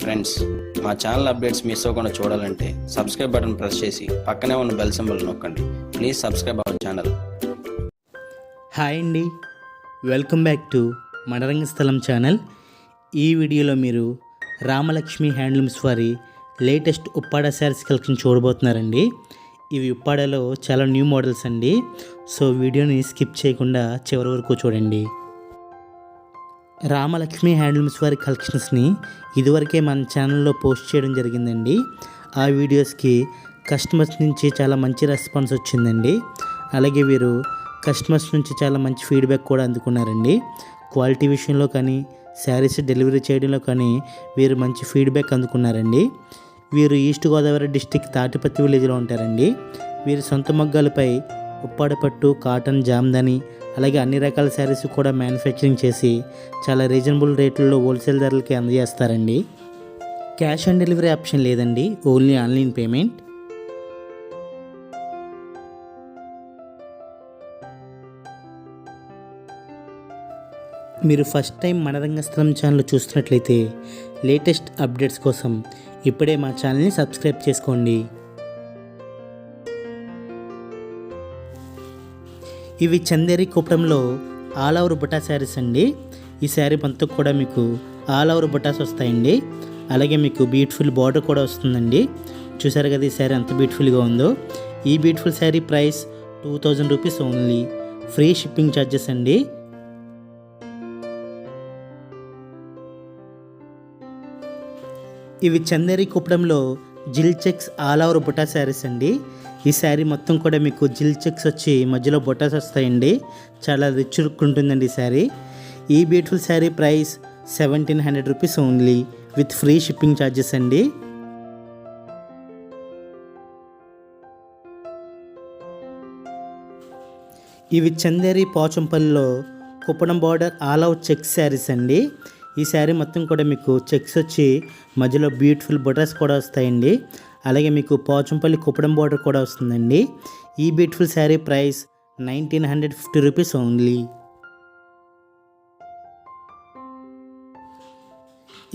Friends, మా channel updates miss అవ్వకుండా చూడాలంటే సబ్స్క్రైబ్ బటన్ ప్రెస్ చేసి పక్కనే ఉన్న బెల్ సింబల్ నొక్కండి. Please subscribe our channel. Hi అండి, వెల్కమ్ బ్యాక్ టు మనరంగస్థలం ఛానల్. ఈ వీడియోలో మీరు రామలక్ష్మి హ్యాండ్లూమ్స్ వారి లేటెస్ట్ ఉప్పాడ శారీస్ కలెక్షన్ చూడబోతున్నారండి. ఇవి ఉప్పాడలో చాలా న్యూ మోడల్స్ అండి. సో వీడియోని స్కిప్ చేయకుండా చివరి వరకు చూడండి. రామలక్ష్మి హ్యాండ్లూమ్స్ వారి కలెక్షన్స్ని ఇదివరకే మన ఛానల్లో పోస్ట్ చేయడం జరిగిందండి. ఆ వీడియోస్కి కస్టమర్స్ నుంచి చాలా మంచి రెస్పాన్స్ వచ్చిందండి. అలాగే వీరు కస్టమర్స్ నుంచి చాలా మంచి ఫీడ్బ్యాక్ కూడా అందుకున్నారండి. క్వాలిటీ విషయంలో కానీ, శారీస్ డెలివరీ చేయడంలో కానీ వీరు మంచి ఫీడ్బ్యాక్ అందుకున్నారండి. వీరు ఈస్ట్ గోదావరి డిస్టిక్ తాటిపత్తి విలేజ్లో ఉంటారండి. వీరి సొంత మగ్గాలపై ఉప్పాడ పట్టు, కాటన్, జామ్దాని అలాగే అన్ని రకాల శారీస్ కూడా మ్యానుఫ్యాక్చరింగ్ చేసి చాలా రీజనబుల్ రేట్లలో హోల్సేల్ ధరలకి అందజేస్తారండి. క్యాష్ ఆన్ డెలివరీ ఆప్షన్ లేదండి, ఓన్లీ ఆన్లైన్ పేమెంట్. మీరు ఫస్ట్ టైం మనరంగస్థలం ఛానల్ చూస్తున్నట్లయితే లేటెస్ట్ అప్డేట్స్ కోసం ఇప్పుడే మా ఛానల్ని సబ్స్క్రైబ్ చేసుకోండి. ఇవి చందేరి కుప్పడంలో ఆల్ ఓవర్ బుటా శారీస్ అండి. ఈ శారీ మొత్తం కూడా మీకు ఆల్ ఓవర్ బుటాస్ వస్తాయండి. అలాగే మీకు బ్యూటిఫుల్ బార్డర్ కూడా వస్తుందండి. చూసారు కదా ఈ శారీ ఎంత బ్యూటిఫుల్గా ఉందో. ఈ beautiful sari price 2000 rupees only, free shipping charges అండి. ఇవి చందేరి కుప్పడంలో జిల్ checks all over buta saris అండి. ఈ శారీ మొత్తం కూడా మీకు జిల్ చెక్స్ వచ్చి మధ్యలో బొటాస్ వస్తాయండి. చాలా రిచ్ లుక్ ఉంటుందండి ఈ శారీ. ఈ beautiful sari price 1700 rupees only with free shipping charges అండి. ఇవి చందేరి పోచంపల్లిలో Kuppadam border all out checks saris అండి. ఈ శారీ మొత్తం కూడా మీకు చెక్స్ వచ్చి మధ్యలో బ్యూటిఫుల్ బొటాస్ కూడా వస్తాయండి. అలాగే మీకు పోచంపల్లి కుప్పడం బార్డర్ కూడా వస్తుందండి. ఈ beautiful sari price 1950 rupees only.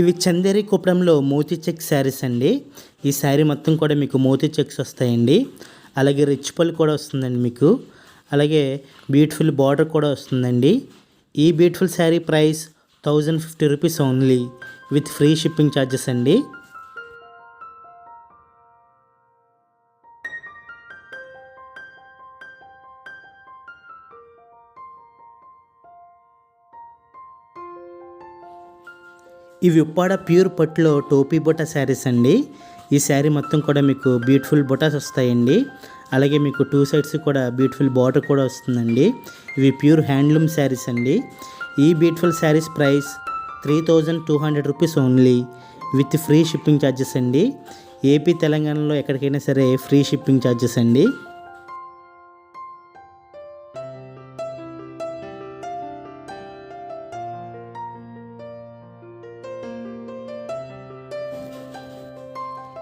ఇవి చందేరి కుప్పడంలో మోతీ చెక్స్ శారీస్ అండి. ఈ శారీ మొత్తం కూడా మీకు మోతీ చెక్స్ వస్తాయండి. అలాగే రిచ్ పళ్ళు కూడా వస్తుందండి మీకు. అలాగే బ్యూటిఫుల్ బార్డర్ కూడా వస్తుందండి. ఈ beautiful sari price 1050 rupees only with free shipping charges అండి. ఇవి ఉప్పాడ ప్యూర్ పట్టులో టోపీ బొటా శారీస్ అండి. ఈ శారీ మొత్తం కూడా మీకు బ్యూటిఫుల్ బొటాస్ వస్తాయండి. అలాగే మీకు 2 సైడ్స్ కూడా బ్యూటిఫుల్ బార్డర్ కూడా వస్తుందండి. ఇవి ప్యూర్ హ్యాండ్లూమ్ శారీస్ అండి. ఈ beautiful saris price 3200 rupees only with free shipping charges అండి. ఏపీ తెలంగాణలో ఎక్కడికైనా సరే ఫ్రీ షిప్పింగ్ ఛార్జెస్ అండి.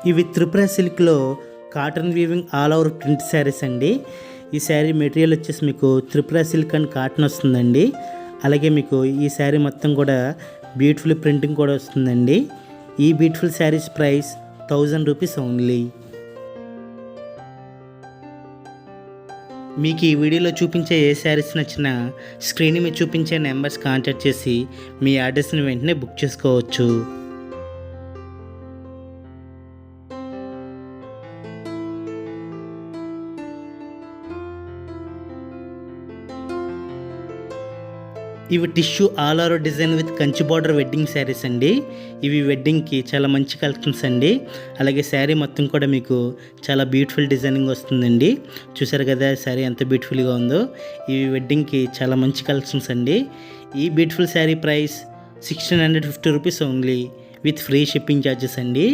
ఇవి త్రిపుర సిల్క్లో cotton weaving all over print saris అండి. ఈ శారీ మెటీరియల్ వచ్చేసి మీకు త్రిపుర సిల్క్ అండ్ కాటన్ వస్తుందండి. అలాగే మీకు ఈ శారీ మొత్తం కూడా బ్యూటిఫుల్ ప్రింటింగ్ కూడా వస్తుందండి. ఈ beautiful saris price 1000 rupees only. మీకు ఈ వీడియోలో చూపించే ఏ శారీస్ నచ్చినా స్క్రీన్ మీద చూపించే నెంబర్స్ కాంటాక్ట్ చేసి మీ ఆర్డర్స్ని వెంటనే బుక్ చేసుకోవచ్చు. ఇవి tissue all over design with Kanchi border wedding saris అండి. ఇవి వెడ్డింగ్కి చాలా మంచి కలెక్షన్స్ అండి. అలాగే శారీ మొత్తం కూడా మీకు చాలా బ్యూటిఫుల్ డిజైనింగ్ వస్తుందండి. చూసారు కదా శారీ ఎంత బ్యూటిఫుల్గా ఉందో. ఇవి వెడ్డింగ్కి చాలా మంచి కలెక్షన్స్ అండి. ఈ beautiful sari price 1650 rupees only with free shipping charges అండి.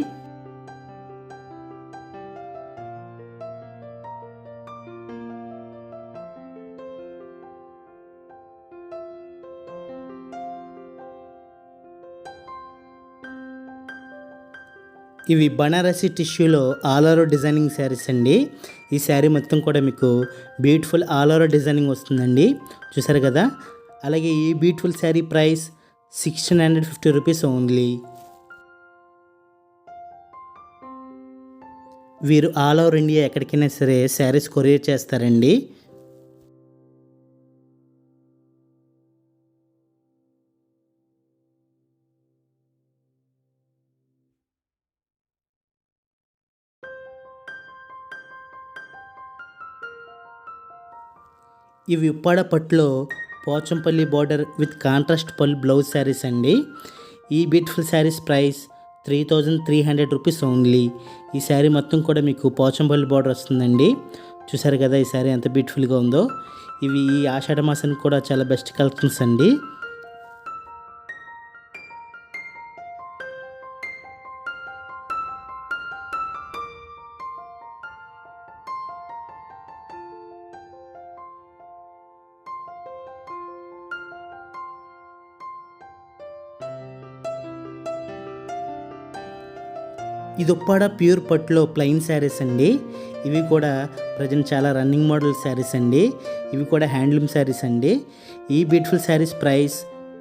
ఇవి బనారసి టిష్యూలో ఆల్ ఓవర్ డిజైనింగ్ శారీస్ అండి. ఈ శారీ మొత్తం కూడా మీకు బ్యూటిఫుల్ ఆల్ ఓవర్ డిజైనింగ్ వస్తుందండి. చూసారు కదా. అలాగే ఈ beautiful sari price 1650 rupees only. వీరు ఆల్ ఓవర్ ఇండియా ఎక్కడికైనా సరే శారీస్ కొరియర్ చేస్తారండి. ఇవి ఉప్పాడ పట్టులో పోచంపల్లి బార్డర్ విత్ కాంట్రాస్ట్ పళ్ళు బ్లౌజ్ శారీస్ అండి. ఈ beautiful saris price 3300 rupees only. ఈ శారీ మొత్తం కూడా మీకు పోచంపల్లి బార్డర్ వస్తుందండి. చూసారు కదా ఈ శారీ ఎంత బ్యూటిఫుల్గా ఉందో. ఇవి ఈ ఆషాఢ మాసానికి కూడా చాలా బెస్ట్ కలెక్షన్స్ అండి. ఇది ఉప్పాడ ప్యూర్ పట్టులో ప్లెయిన్ శారీస్ అండి. ఇవి కూడా ప్రజెంట్ చాలా రన్నింగ్ మోడల్ శారీస్ అండి. ఇవి కూడా హ్యాండ్లూమ్ శారీస్ అండి. ఈ beautiful saris price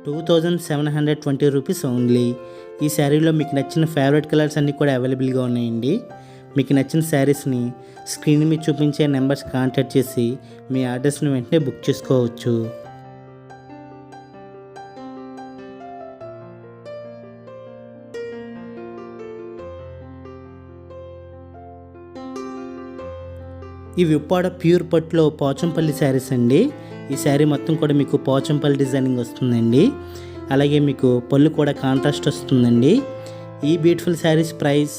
2720 rupees only. ఈ శారీలో మీకు నచ్చిన ఫేవరెట్ కలర్స్ అన్నీ కూడా అవైలబుల్గా ఉన్నాయండి. మీకు నచ్చిన శారీస్ని స్క్రీన్ మీద చూపించే నెంబర్స్ కాంటాక్ట్ చేసి మీ ఆర్డర్స్ని వెంటనే బుక్ చేసుకోవచ్చు. ఇవి ఉప్పాడ ప్యూర్ పట్టులో పోచంపల్లి శారీస్ అండి. ఈ శారీ మొత్తం కూడా మీకు పోచంపల్లి డిజైనింగ్ వస్తుందండి. అలాగే మీకు పళ్ళు కూడా కాంట్రాస్ట్ వస్తుందండి. ఈ beautiful saris price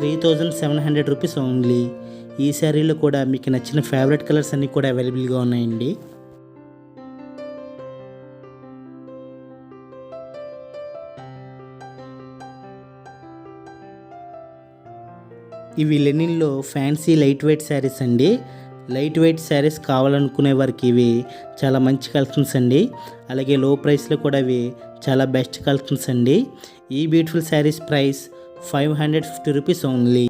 3700 rupees only. ఈ శారీలో కూడా మీకు నచ్చిన ఫేవరెట్ కలర్స్ అన్నీ కూడా అవైలబుల్గా ఉన్నాయండి. ఇవి లెనిన్లో ఫ్యాన్సీ లైట్ వెయిట్ శారీస్ అండి. లైట్ వెయిట్ శారీస్ కావాలనుకునే వారికి ఇవి చాలా మంచి కలెక్షన్స్ అండి. అలాగే లో ప్రైస్లో కూడా ఇవి చాలా బెస్ట్ కలెక్షన్స్ అండి. ఈ beautiful saris price 550 rupees only.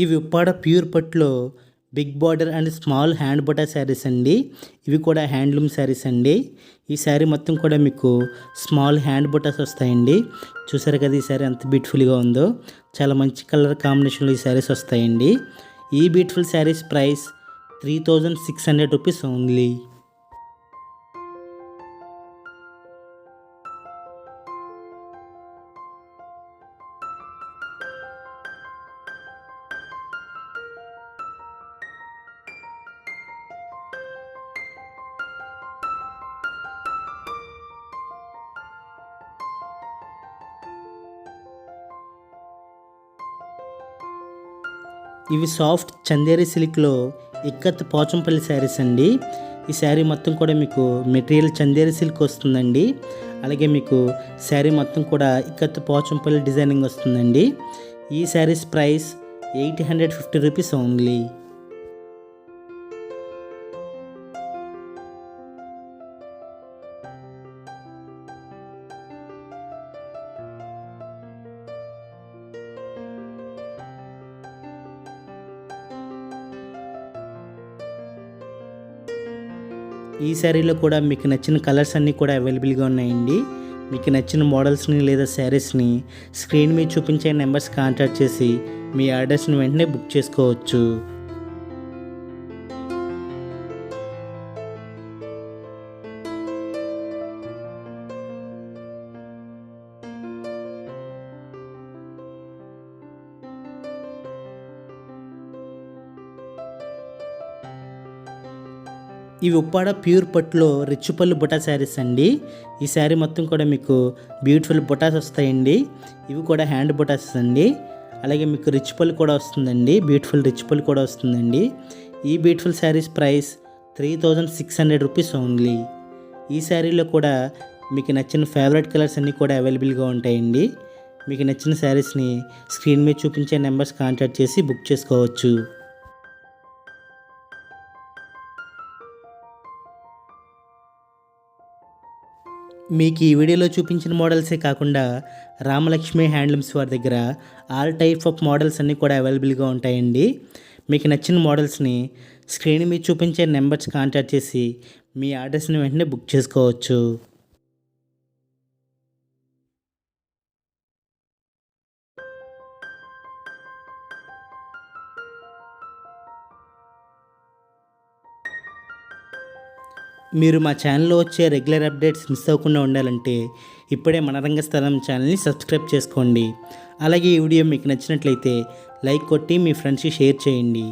ఇవి ఉప్పాడ ప్యూర్ పట్టులో big border and small hand buta saris అండి. ఇవి కూడా హ్యాండ్లూమ్ శారీస్ అండి. ఈ శారీ మొత్తం కూడా మీకు స్మాల్ హ్యాండ్ బొటాస్ వస్తాయండి. చూసారు కదా ఈ శారీ ఎంత బ్యూటిఫుల్గా ఉందో. చాలా మంచి కలర్ కాంబినేషన్లో ఈ శారీస్ వస్తాయండి. ఈ beautiful saris price 3600 rupees only. ఇవి సాఫ్ట్ చందేరి సిల్క్లో ఇక్కత్ పోచంపల్లి శారీస్ అండి. ఈ శారీ మొత్తం కూడా మీకు మెటీరియల్ చందేరి సిల్క్ వస్తుందండి. అలాగే మీకు శారీ మొత్తం కూడా ఇక్కత్ పోచంపల్లి డిజైనింగ్ వస్తుందండి. ఈ శారీస్ ప్రైస్ 850 రూపీస్ ఓన్లీ. ఈ శారీలో కూడా మీకు నచ్చిన కలర్స్ అన్నీ కూడా అవైలబుల్గా ఉన్నాయండి. మీకు నచ్చిన మోడల్స్ని లేదా శారీస్ని స్క్రీన్ మీద చూపించే నెంబర్స్ కాంటాక్ట్ చేసి మీ ఆర్డర్స్ని వెంటనే బుక్ చేసుకోవచ్చు. ఇవి ఉప్పాడ ప్యూర్ పట్టులో రిచ్ పళ్ళు బుటా శారీస్ అండి. ఈ శారీ మొత్తం కూడా మీకు బ్యూటిఫుల్ బుటాస్ వస్తాయండి. ఇవి కూడా హ్యాండ్ బుటాస్ అండి. అలాగే మీకు రిచ్ పళ్ళు కూడా వస్తుందండి. బ్యూటిఫుల్ రిచ్ పళ్ళు కూడా వస్తుందండి. ఈ beautiful saris price 3600 rupees only. ఈ శారీలో కూడా మీకు నచ్చిన ఫేవరెట్ కలర్స్ అన్నీ కూడా అవైలబుల్గా ఉంటాయండి. మీకు నచ్చిన శారీస్ని స్క్రీన్ మీద చూపించే నెంబర్స్ కాంటాక్ట్ చేసి బుక్ చేసుకోవచ్చు. మీకు ఈ వీడియోలో చూపించిన మోడల్సే కాకుండా రామలక్ష్మి హ్యాండ్లూమ్స్ వారి దగ్గర ఆల్ టైప్ ఆఫ్ మోడల్స్ అన్నీ కూడా అవైలబుల్గా ఉంటాయండి. మీకు నచ్చిన మోడల్స్ని స్క్రీన్ మీద చూపించే నెంబర్స్ కాంటాక్ట్ చేసి మీ ఆర్డర్స్ని వెంటనే బుక్ చేసుకోవచ్చు. మీరు మా ఛానల్లో వచ్చే రెగ్యులర్ అప్డేట్స్ మిస్ అవ్వకుండా ఉండాలంటే ఇప్పుడే మన రంగస్థలం ఛానల్ని సబ్స్క్రైబ్ చేసుకోండి. అలాగే ఈ వీడియో మీకు నచ్చినట్లయితే లైక్ కొట్టి మీ ఫ్రెండ్స్కి షేర్ చేయండి.